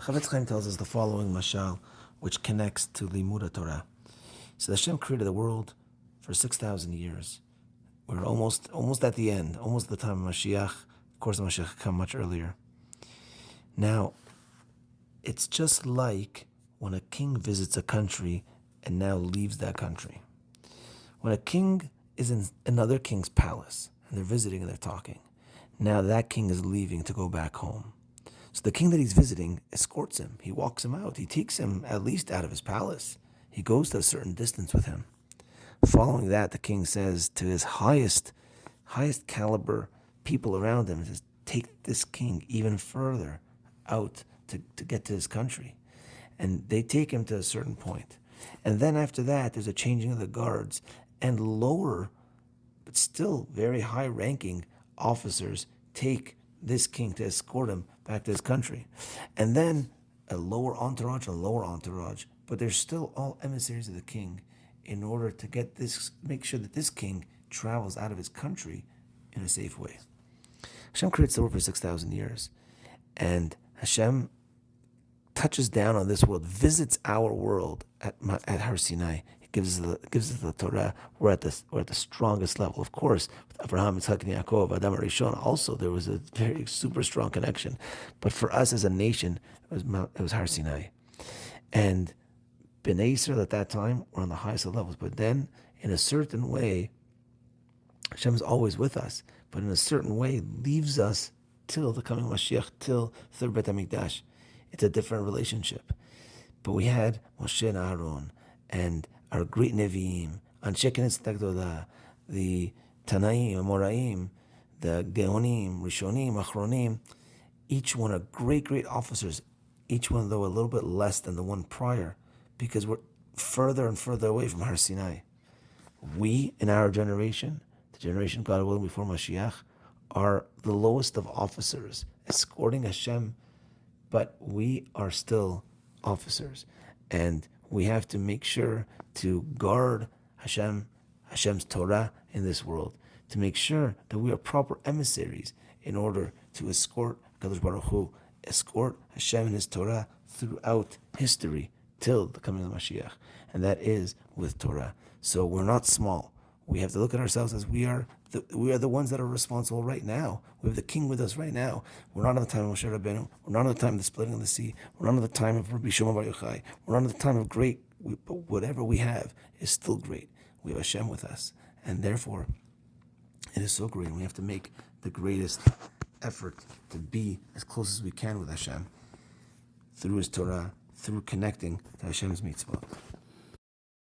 Chafetz Chaim tells us the following mashal, which connects to Limud Torah. So Hashem created the world for 6,000 years. We're almost at the end, almost at the time of Mashiach. Of course, the Mashiach come much earlier. Now, it's just like when a king visits a country and now leaves that country. When a king is in another king's palace and they're visiting and they're talking, now that king is leaving to go back home. So the king that he's visiting escorts him. He walks him out. He takes him at least out of his palace. He goes to a certain distance with him. Following that, the king says to his highest caliber people around him, says, take this king even further out to get to his country. And they take him to a certain point. And then after that, there's a changing of the guards, and lower, but still very high-ranking officers take this king to escort him back to his country. And then a lower entourage, but they're still all emissaries of the king in order to make sure that this king travels out of his country in a safe way. Hashem creates the world for 6,000 years, and Hashem touches down on this world, visits our world at Har Sinai. It gives us the Torah. We're at the strongest level. Of course, with Abraham, Yitzchak, and Yaakov, Adam, and Rishon, also there was a very super strong connection. But for us as a nation, it was Har Sinai. And Bnei Yisrael at that time were on the highest of levels. But then, in a certain way, Hashem is always with us, but in a certain way leaves us till the coming of Mashiach, till third Beit HaMikdash. It's a different relationship. But we had Moshe and Aaron, and our great Nevi'im, Anshe Knesset Agdolah, the Tanaim, Amoraim, the Geonim, Rishonim, Achronim, each one are great officers, each one though a little bit less than the one prior, because we're further and further away from Har Sinai. We, in our generation, the generation, God willing, before Mashiach, are the lowest of officers, escorting Hashem, but we are still officers. And we have to make sure to guard Hashem's Torah in this world, to make sure that we are proper emissaries in order to escort Kadosh Baruch Hu, escort Hashem and His Torah throughout history till the coming of Mashiach. And that is with Torah. So we're not small. We have to look at ourselves as we are the ones that are responsible right now. We have the king with us right now. We're not at the time of Moshe Rabbeinu. We're not at the time of the splitting of the sea. We're not at the time of Rabbi Shimon Bar Yochai. We're not at the time of great. But whatever we have is still great. We have Hashem with us. And therefore, it is so great. And we have to make the greatest effort to be as close as we can with Hashem through His Torah, through connecting to Hashem's mitzvah.